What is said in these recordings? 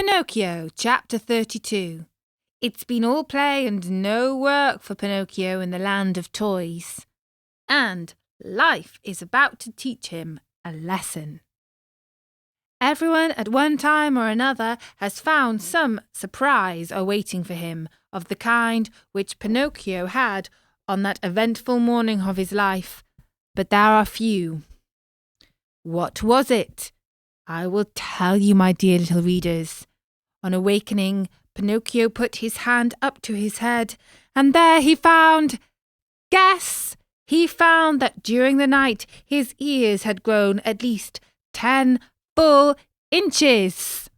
Pinocchio, Chapter 32. It's been all play and no work for Pinocchio in the land of toys. And life is about to teach him a lesson. Everyone at one time or another has found some surprise awaiting for him of the kind which Pinocchio had on that eventful morning of his life. But there are few. What was it? I will tell you, my dear little readers. On awakening, Pinocchio put his hand up to his head, and there he found... Guess! He found that during the night his ears had grown at least 10 full inches.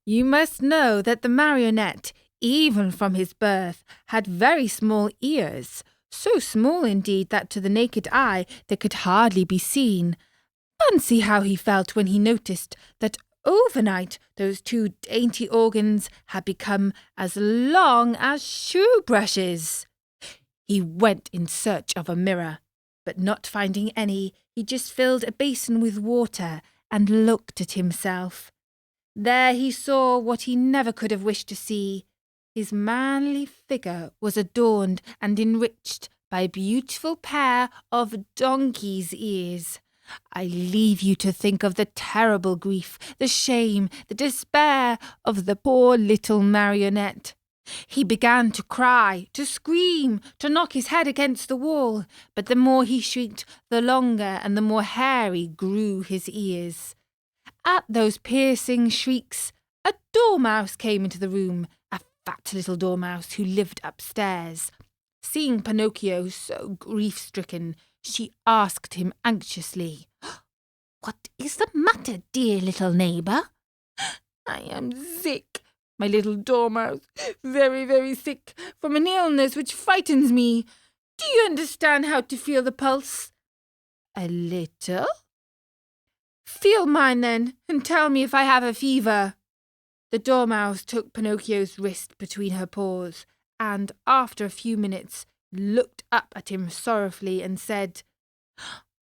You must know that the marionette, even from his birth, had very small ears, so small indeed that to the naked eye they could hardly be seen. Fancy how he felt when he noticed that overnight those two dainty organs had become as long as shoe brushes. He went in search of a mirror, but not finding any, he just filled a basin with water and looked at himself. There he saw what he never could have wished to see. His manly figure was adorned and enriched by a beautiful pair of donkey's ears. I leave you to think of the terrible grief, the shame, the despair of the poor little marionette. He began to cry, to scream, to knock his head against the wall, but the more he shrieked, the longer and the more hairy grew his ears. At those piercing shrieks, a dormouse came into the room, a fat little dormouse who lived upstairs. Seeing Pinocchio so grief-stricken, she asked him anxiously, "What is the matter, dear little neighbour?" "I am sick, my little dormouse, very, very sick, from an illness which frightens me. Do you understand how to feel the pulse?" "A little." "Feel mine then, and tell me if I have a fever." The dormouse took Pinocchio's wrist between her paws, and after a few minutes looked up at him sorrowfully and said,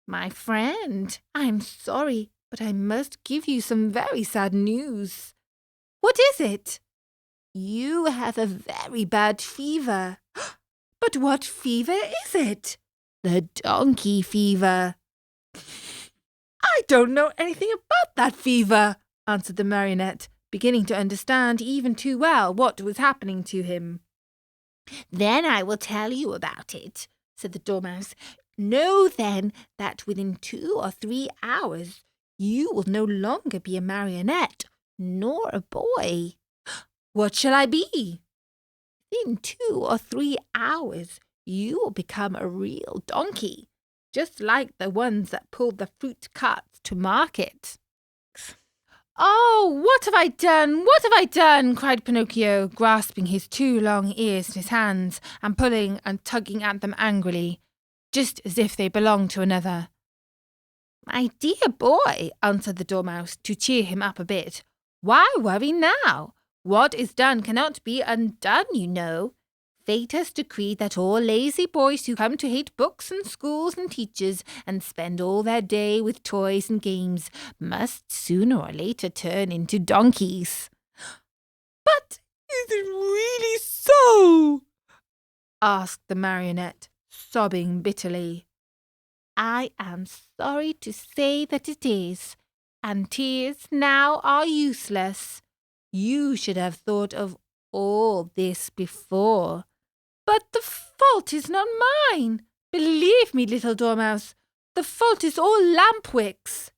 "My friend, I am sorry, but I must give you some very sad news." "What is it?" "You have a very bad fever." "But what fever is it?" "The donkey fever." "I don't know anything about that fever," answered the marionette, beginning to understand even too well what was happening to him. "Then I will tell you about it," said the dormouse. "Know then that within 2 or 3 hours you will no longer be a marionette nor a boy." "What shall I be?" "Within 2 or 3 hours you will become a real donkey, just like the ones that pulled the fruit carts to market." "Oh, what have I done? What have I done?" cried Pinocchio, grasping his 2 long ears in his hands and pulling and tugging at them angrily, just as if they belonged to another. "My dear boy," answered the dormouse, to cheer him up a bit, "why worry now? What is done cannot be undone, you know. Fate has decreed that all lazy boys who come to hate books and schools and teachers and spend all their day with toys and games must sooner or later turn into donkeys." "But is it really so?" asked the marionette, sobbing bitterly. "I am sorry to say that it is, and tears now are useless. You should have thought of all this before." "But the fault is not mine. Believe me, little dormouse, the fault is all Lampwick's."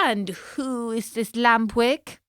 "And who is this Lampwick?"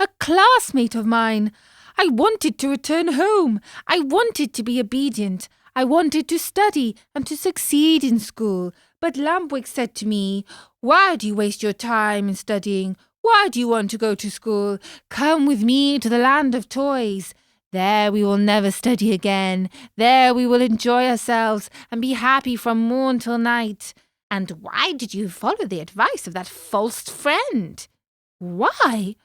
"A classmate of mine. I wanted to return home. I wanted to be obedient. I wanted to study and to succeed in school. But Lampwick said to me, 'Why do you waste your time in studying? Why do you want to go to school? Come with me to the land of toys. There we will never study again. There we will enjoy ourselves and be happy from morn till night.' And why did you follow the advice of that false friend?" "Why?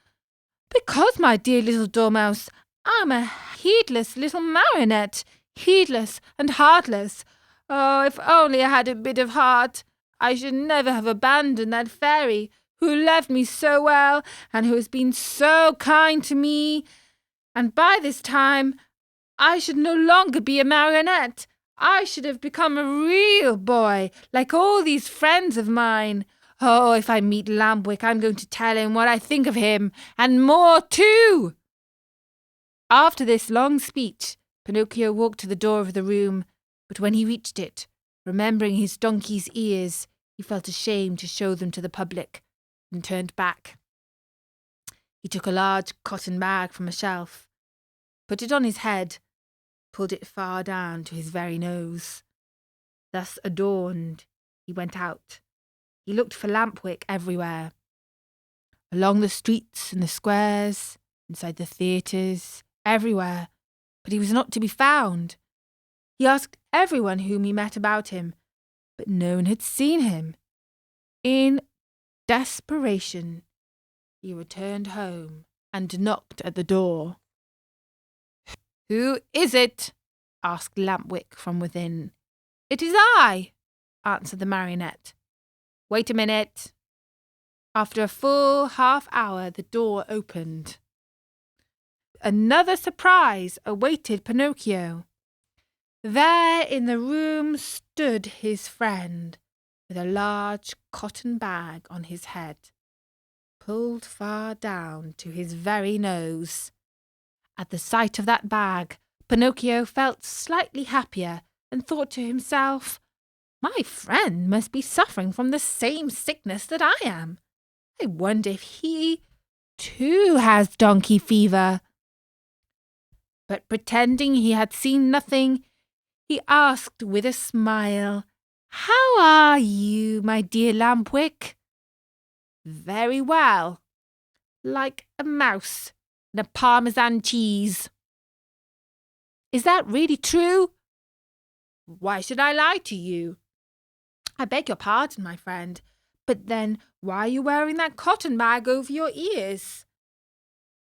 Because, my dear little dormouse, I'm a heedless little marionette, heedless and heartless. Oh, if only I had a bit of heart, I should never have abandoned that fairy who loved me so well and who has been so kind to me. And by this time, I should no longer be a marionette. I should have become a real boy, like all these friends of mine. Oh, if I meet Lampwick, I'm going to tell him what I think of him, and more too." After this long speech, Pinocchio walked to the door of the room, but when he reached it, remembering his donkey's ears, he felt ashamed to show them to the public, and turned back. He took a large cotton bag from a shelf, put it on his head, pulled it far down to his very nose. Thus adorned, he went out. He looked for Lampwick everywhere. Along the streets and the squares, inside the theatres, everywhere, but he was not to be found. He asked everyone whom he met about him, but no one had seen him. In desperation, he returned home and knocked at the door. "Who is it?" asked Lampwick from within. "It is I," answered the marionette. "Wait a minute." After a full half-hour, the door opened. Another surprise awaited Pinocchio. There in the room stood his friend, with a large cotton bag on his head, pulled far down to his very nose. At the sight of that bag, Pinocchio felt slightly happier and thought to himself, "My friend must be suffering from the same sickness that I am. I wonder if he, too, has donkey fever." But pretending he had seen nothing, he asked with a smile, "How are you, my dear Lampwick?" "Very well, like a mouse in a Parmesan cheese." "Is that really true?" "Why should I lie to you?" "I beg your pardon, my friend, but then why are you wearing that cotton bag over your ears?"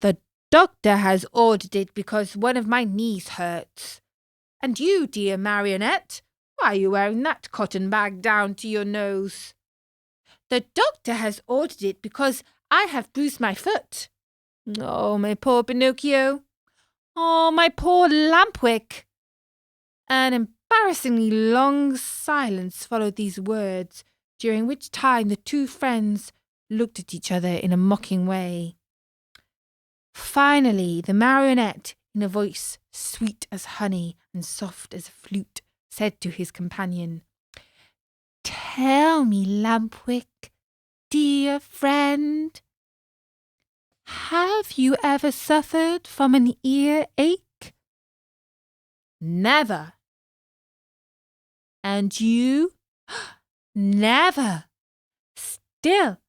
"The doctor has ordered it because one of my knees hurts." "And you, dear marionette, why are you wearing that cotton bag down to your nose?" "The doctor has ordered it because I have bruised my foot." "Oh, my poor Pinocchio." "Oh, my poor Lampwick." An embarrassingly long silence followed these words, during which time the two friends looked at each other in a mocking way. Finally, the marionette, in a voice sweet as honey and soft as a flute, said to his companion, "Tell me, Lampwick, dear friend, have you ever suffered from an earache?" "Never." "And you?" "Never. Still,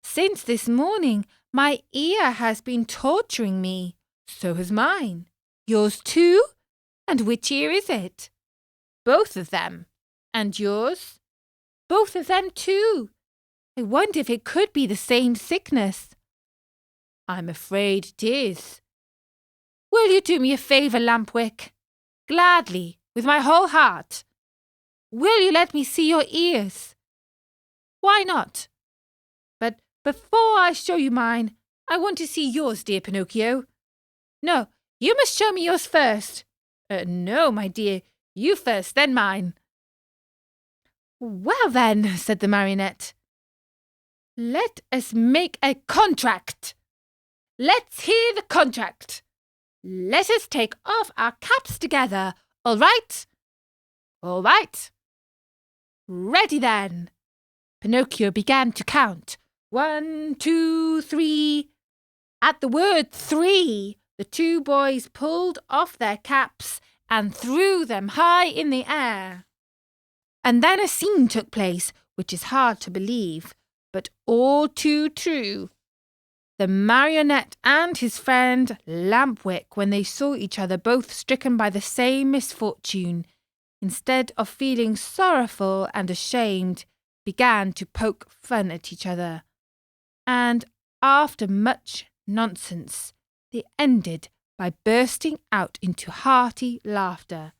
since this morning, my ear has been torturing me. So has mine. Yours too? And which ear is it?" "Both of them." "And yours?" "Both of them too. I wonder if it could be the same sickness." "I'm afraid it is." "Will you do me a favour, Lampwick?" "Gladly, with my whole heart." "Will you let me see your ears?" "Why not? But before I show you mine, I want to see yours, dear Pinocchio." "No, you must show me yours first." "No, my dear, you first, then mine." "Well then," said the marionette, "let us make a contract. Let's hear the contract. Let us take off our caps together, all right?" "All right." "Ready then." Pinocchio began to count. 1, 2, 3. At the word 3, the two boys pulled off their caps and threw them high in the air. And then a scene took place, which is hard to believe, but all too true. The marionette and his friend Lampwick, when they saw each other both stricken by the same misfortune, instead of feeling sorrowful and ashamed, began to poke fun at each other. And after much nonsense, they ended by bursting out into hearty laughter.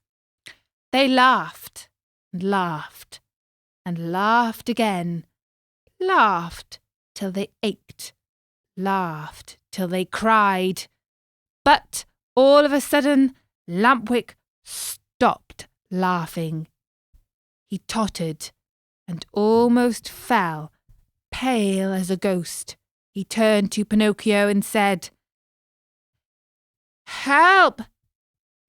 They laughed and laughed and laughed again, laughed till they ached, laughed till they cried. But all of a sudden, Lampwick stopped laughing. He tottered and almost fell, pale as a ghost. He turned to Pinocchio and said, "Help!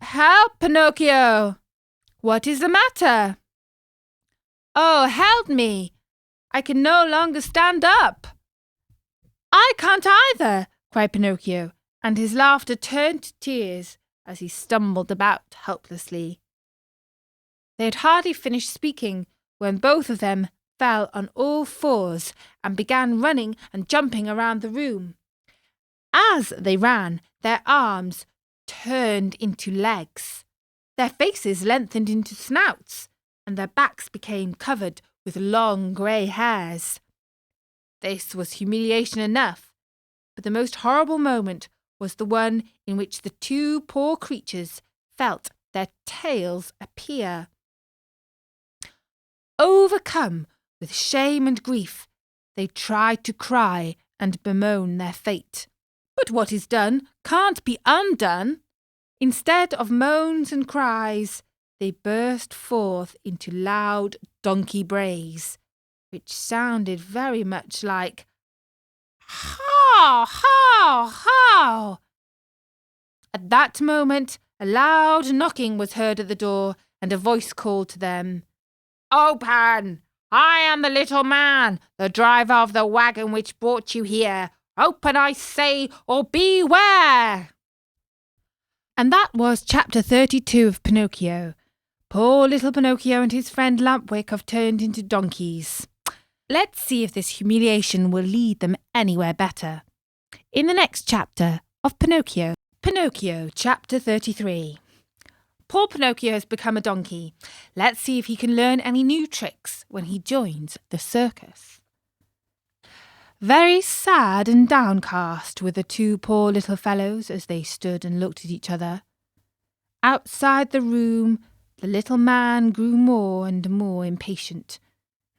Help, Pinocchio! What is the matter?" "Oh, help me! I can no longer stand up." "I can't either," cried Pinocchio, and his laughter turned to tears as he stumbled about helplessly. They had hardly finished speaking when both of them fell on all fours and began running and jumping around the room. As they ran, their arms turned into legs, their faces lengthened into snouts, and their backs became covered with long grey hairs. This was humiliation enough, but the most horrible moment was the one in which the two poor creatures felt their tails appear. Overcome with shame and grief, they tried to cry and bemoan their fate. But what is done can't be undone. Instead of moans and cries, they burst forth into loud donkey brays, which sounded very much like "Haw, haw, haw." At that moment, a loud knocking was heard at the door, and a voice called to them, "Open! I am the little man, the driver of the wagon which brought you here. Open, I say, or beware!" And that was chapter 32 of Pinocchio. Poor little Pinocchio and his friend Lampwick have turned into donkeys. Let's see if this humiliation will lead them anywhere better. In the next chapter of Pinocchio, chapter 33. Poor Pinocchio has become a donkey. Let's see if he can learn any new tricks when he joins the circus. Very sad and downcast were the two poor little fellows as they stood and looked at each other. Outside the room, the little man grew more and more impatient,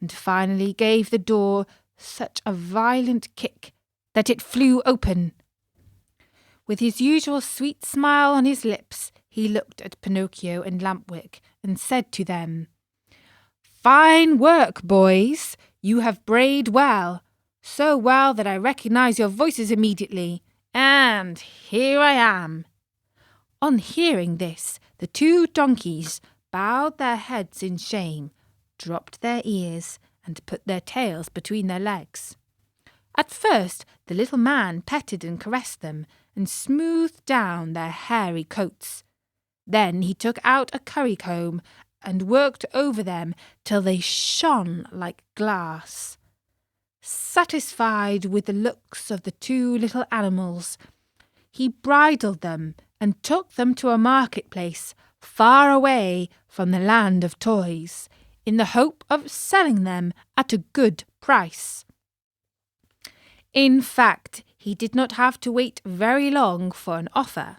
and finally gave the door such a violent kick that it flew open. With his usual sweet smile on his lips, he looked at Pinocchio and Lampwick and said to them, "Fine work, boys! You have brayed well, so well that I recognize your voices immediately, and here I am." On hearing this, the two donkeys bowed their heads in shame, dropped their ears, and put their tails between their legs. At first, the little man petted and caressed them, and smoothed down their hairy coats. Then he took out a currycomb and worked over them till they shone like glass. Satisfied with the looks of the two little animals, he bridled them and took them to a marketplace far away from the land of toys, in the hope of selling them at a good price. In fact, he did not have to wait very long for an offer.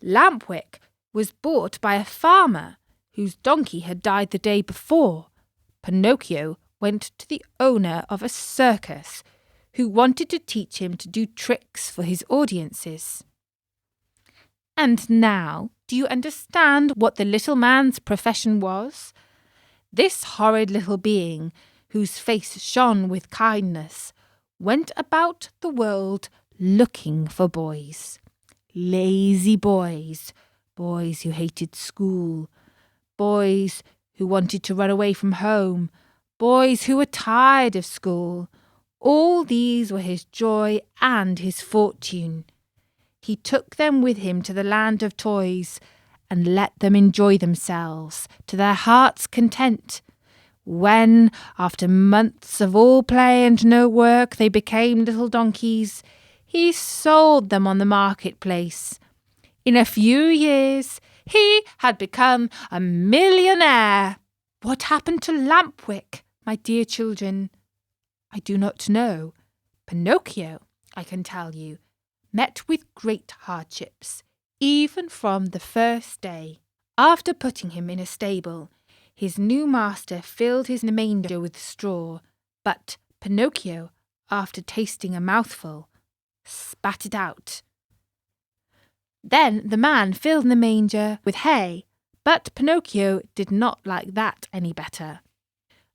Lampwick was bought by a farmer whose donkey had died the day before. Pinocchio went to the owner of a circus who wanted to teach him to do tricks for his audiences. And now, do you understand what the little man's profession was? This horrid little being, whose face shone with kindness, went about the world looking for boys. Lazy boys, boys who hated school, boys who wanted to run away from home, boys who were tired of school. All these were his joy and his fortune. He took them with him to the land of toys and let them enjoy themselves to their heart's content. When, after months of all play and no work, they became little donkeys, he sold them on the marketplace. In a few years, he had become a millionaire. What happened to Lampwick, my dear children? I do not know. Pinocchio, I can tell you, met with great hardships, even from the first day. After putting him in a stable, his new master filled his manger with straw, but Pinocchio after tasting a mouthful, spat it out. Then the man filled the manger with hay, but Pinocchio did not like that any better.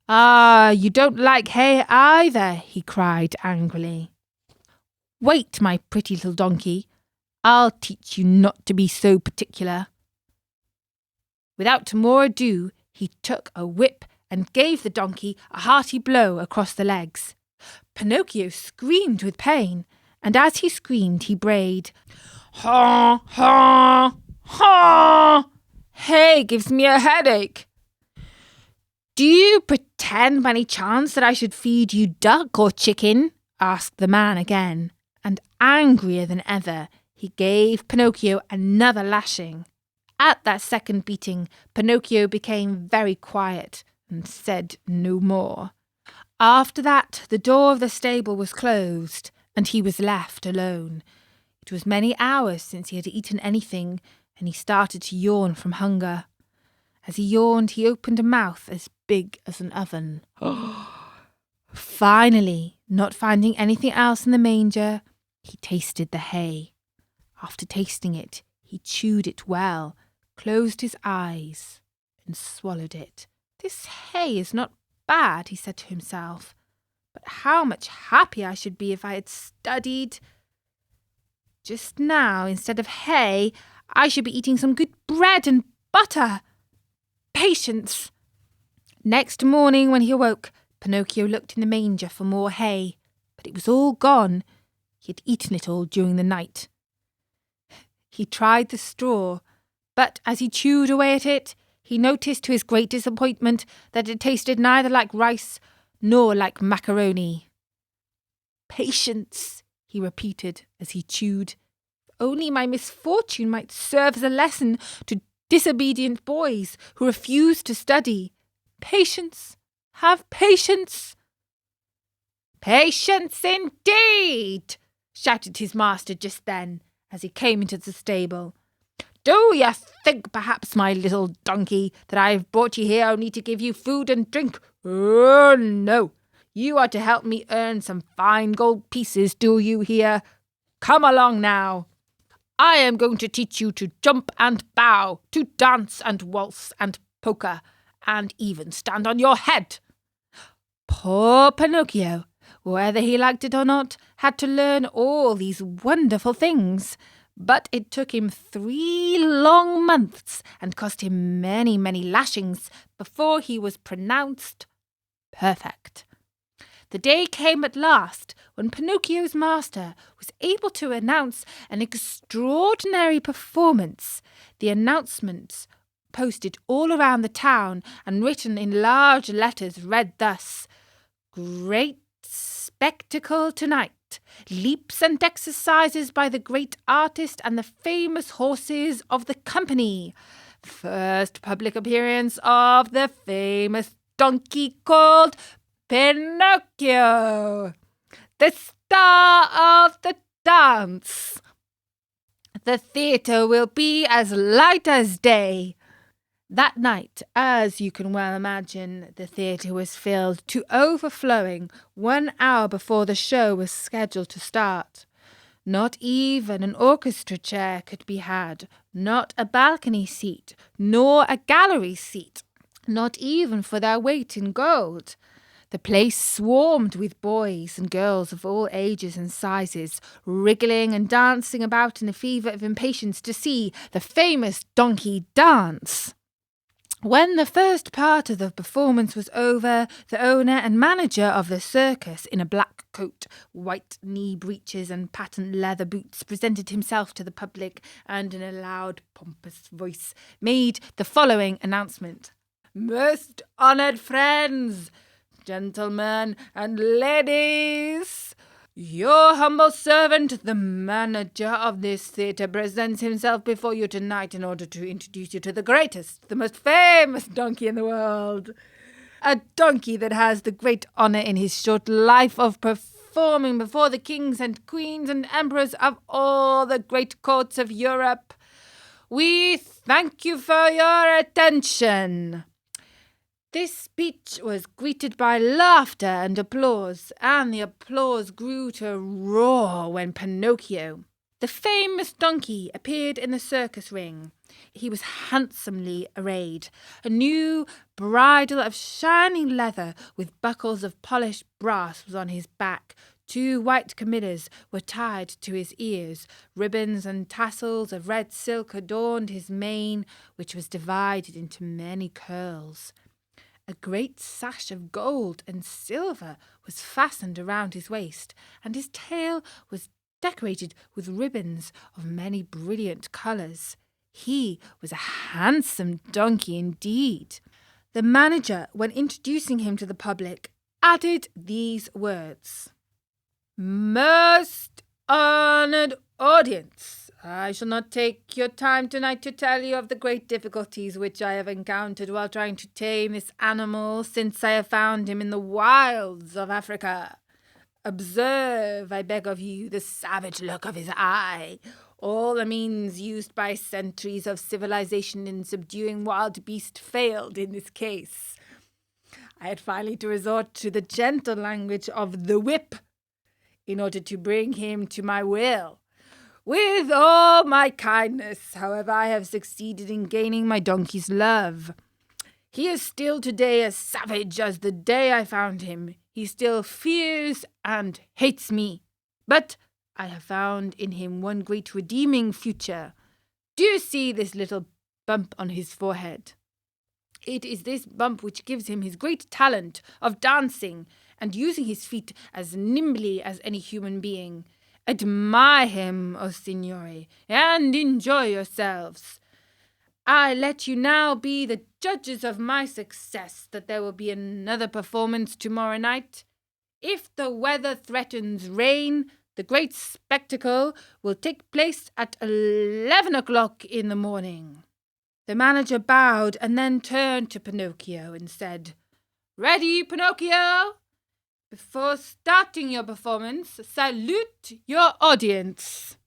"Ah, you don't like hay either," he cried angrily. "Wait, my pretty little donkey. I'll teach you not to be so particular." Without more ado, he took a whip and gave the donkey a hearty blow across the legs. Pinocchio screamed with pain, and as he screamed he brayed, "Ha, ha, ha! Hay gives me a headache." "Do you pretend by any chance that I should feed you duck or chicken?" asked the man again, and angrier than ever, he gave Pinocchio another lashing. At that second beating, Pinocchio became very quiet and said no more. After that, the door of the stable was closed, and he was left alone. It was many hours since he had eaten anything, and he started to yawn from hunger. As he yawned, he opened a mouth as big as an oven. Finally, not finding anything else in the manger, he tasted the hay. After tasting it, he chewed it well, closed his eyes, and swallowed it. "This hay is not bad," he said to himself, "but how much happier I should be if I had studied. Just now, instead of hay, I should be eating some good bread and butter. Patience!" Next morning, when he awoke, Pinocchio looked in the manger for more hay, but it was all gone. He had eaten it all during the night. He tried the straw, but as he chewed away at it, he noticed to his great disappointment that it tasted neither like rice nor like macaroni. "Patience," he repeated as he chewed. "If only my misfortune might serve as a lesson to disobedient boys who refuse to study. Patience, have patience." "Patience indeed!" shouted his master just then, as he came into the stable. "Do you think, perhaps, my little donkey, that I have brought you here only to give you food and drink? Oh, no! You are to help me earn some fine gold pieces, do you hear? Come along now. I am going to teach you to jump and bow, to dance and waltz and polka, and even stand on your head." Poor Pinocchio, whether he liked it or not, had to learn all these wonderful things. But it took him 3 long months and cost him many, many lashings before he was pronounced perfect. The day came at last when Pinocchio's master was able to announce an extraordinary performance. The announcements, posted all around the town and written in large letters, read thus: "Great spectacle tonight. Leaps and exercises by the great artist and the famous horses of the company. First public appearance of the famous donkey called Pinocchio, the star of the dance. The theatre will be as light as day." That night, as you can well imagine, the theatre was filled to overflowing 1 hour before the show was scheduled to start. Not even an orchestra chair could be had, not a balcony seat, nor a gallery seat, not even for their weight in gold. The place swarmed with boys and girls of all ages and sizes, wriggling and dancing about in a fever of impatience to see the famous donkey dance. When the first part of the performance was over, the owner and manager of the circus, in a black coat, white knee breeches and patent leather boots, presented himself to the public and in a loud, pompous voice made the following announcement: "Most honoured friends, gentlemen and ladies, your humble servant, the manager of this theatre, presents himself before you tonight in order to introduce you to the greatest, the most famous donkey in the world. A donkey that has the great honour in his short life of performing before the kings and queens and emperors of all the great courts of Europe. We thank you for your attention." This speech was greeted by laughter and applause, and the applause grew to a roar when Pinocchio, the famous donkey, appeared in the circus ring. He was handsomely arrayed. A new bridle of shining leather with buckles of polished brass was on his back. 2 white camellias were tied to his ears. Ribbons and tassels of red silk adorned his mane, which was divided into many curls. A great sash of gold and silver was fastened around his waist, and his tail was decorated with ribbons of many brilliant colours. He was a handsome donkey indeed. The manager, when introducing him to the public, added these words: "Most honoured audience, I shall not take your time tonight to tell you of the great difficulties which I have encountered while trying to tame this animal since I have found him in the wilds of Africa. Observe, I beg of you, the savage look of his eye. All the means used by centuries of civilization in subduing wild beasts failed in this case. I had finally to resort to the gentle language of the whip in order to bring him to my will. With all my kindness, however, I have succeeded in gaining my donkey's love. He is still today as savage as the day I found him. He still fears and hates me. But I have found in him one great redeeming feature. Do you see this little bump on his forehead? It is this bump which gives him his great talent of dancing and using his feet as nimbly as any human being. Admire him, O signori, and enjoy yourselves. I let you now be the judges of my success, that there will be another performance tomorrow night. If the weather threatens rain, the great spectacle will take place at 11 o'clock in the morning." The manager bowed and then turned to Pinocchio and said, "Ready, Pinocchio? Before starting your performance, salute your audience."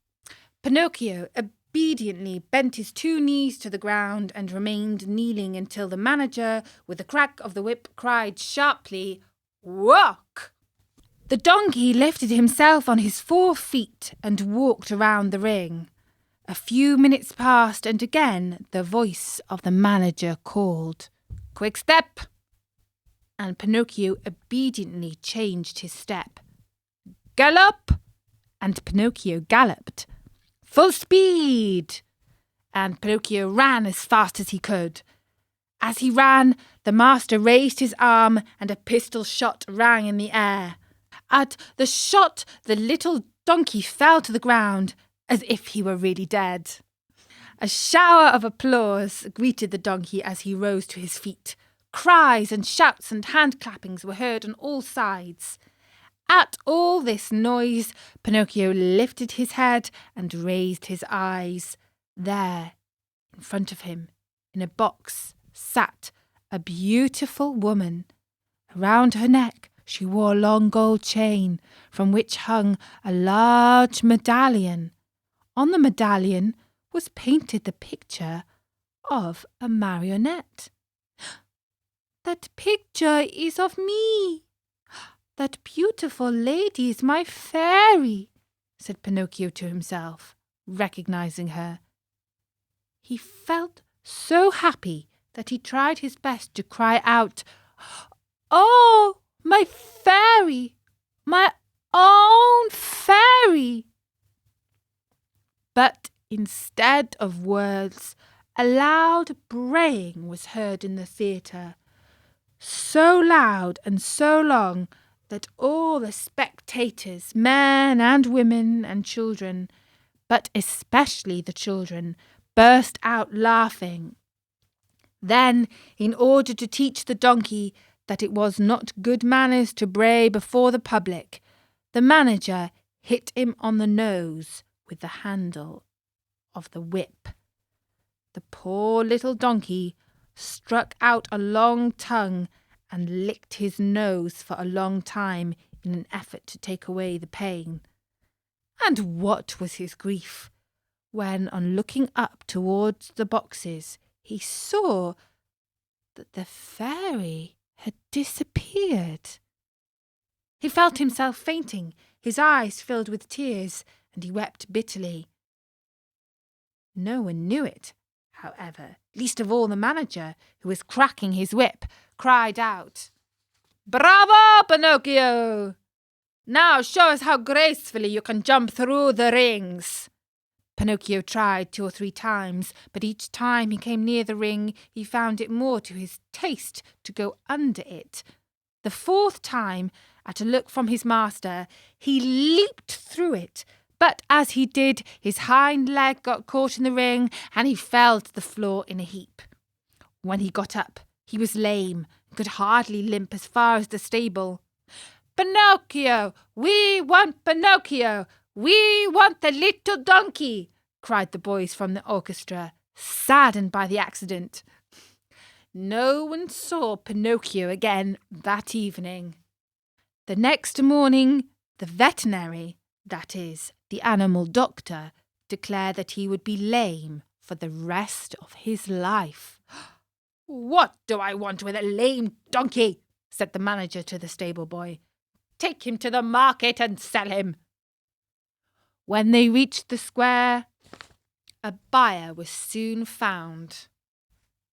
Pinocchio obediently bent his 2 knees to the ground and remained kneeling until the manager, with a crack of the whip, cried sharply, "Walk!" The donkey lifted himself on his 4 feet and walked around the ring. A few minutes passed, and again the voice of the manager called, "Quick step!" And Pinocchio obediently changed his step. "Gallop!" And Pinocchio galloped. "Full speed!" And Pinocchio ran as fast as he could. As he ran, the master raised his arm, and a pistol shot rang in the air. At the shot, the little donkey fell to the ground, as if he were really dead. A shower of applause greeted the donkey as he rose to his feet. Cries and shouts and hand-clappings were heard on all sides. At all this noise, Pinocchio lifted his head and raised his eyes. There, in front of him, in a box, sat a beautiful woman. Around her neck she wore a long gold chain, from which hung a large medallion. On the medallion was painted the picture of a marionette. "That picture is of me. That beautiful lady is my fairy," said Pinocchio to himself, recognizing her. He felt so happy that he tried his best to cry out, "Oh, my fairy! My own fairy!" But instead of words, a loud braying was heard in the theatre, so loud and so long that all the spectators, men and women and children, but especially the children, burst out laughing. Then, in order to teach the donkey that it was not good manners to bray before the public, the manager hit him on the nose with the handle of the whip. The poor little donkey struck out a long tongue and licked his nose for a long time in an effort to take away the pain. And what was his grief when, on looking up towards the boxes, he saw that the fairy had disappeared. He felt himself fainting, his eyes filled with tears, and he wept bitterly. No one knew it, however, least of all the manager, who was cracking his whip, cried out, "Bravo, Pinocchio! Now show us how gracefully you can jump through the rings." Pinocchio tried 2 or 3 times, but each time he came near the ring, he found it more to his taste to go under it. The 4th time, at a look from his master, he leaped through it, but as he did, his hind leg got caught in the ring and he fell to the floor in a heap. When he got up, he was lame and could hardly limp as far as the stable. "Pinocchio! We want Pinocchio! We want the little donkey!" cried the boys from the orchestra, saddened by the accident. No one saw Pinocchio again that evening. The next morning, the veterinary, that is, the animal doctor, declared that he would be lame for the rest of his life. "What do I want with a lame donkey?" said the manager to the stable boy. "Take him to the market and sell him." When they reached the square, a buyer was soon found.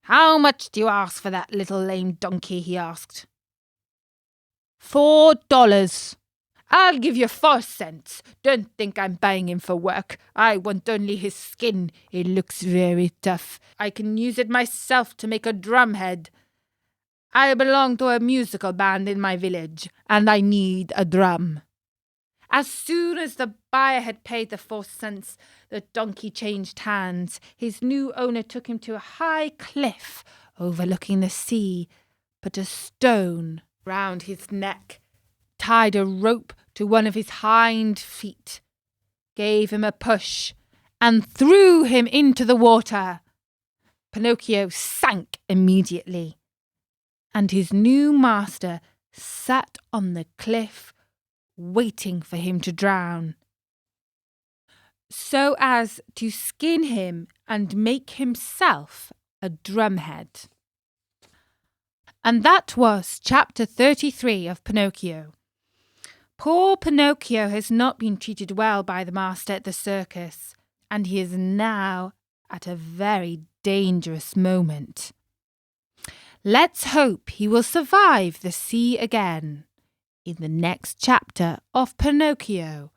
"How much do you ask for that little lame donkey?" he asked. $4. "I'll give you 4 cents. Don't think I'm buying him for work. I want only his skin. It looks very tough. I can use it myself to make a drumhead. I belong to a musical band in my village, and I need a drum." As soon as the buyer had paid the 4 cents, the donkey changed hands. His new owner took him to a high cliff overlooking the sea, put a stone round his neck, tied a rope to one of his hind feet, gave him a push, and threw him into the water. Pinocchio sank immediately, and his new master sat on the cliff waiting for him to drown, so as to skin him and make himself a drumhead. And that was chapter 33 of Pinocchio. Poor Pinocchio has not been treated well by the master at the circus, and he is now at a very dangerous moment. Let's hope he will survive the sea again in the next chapter of Pinocchio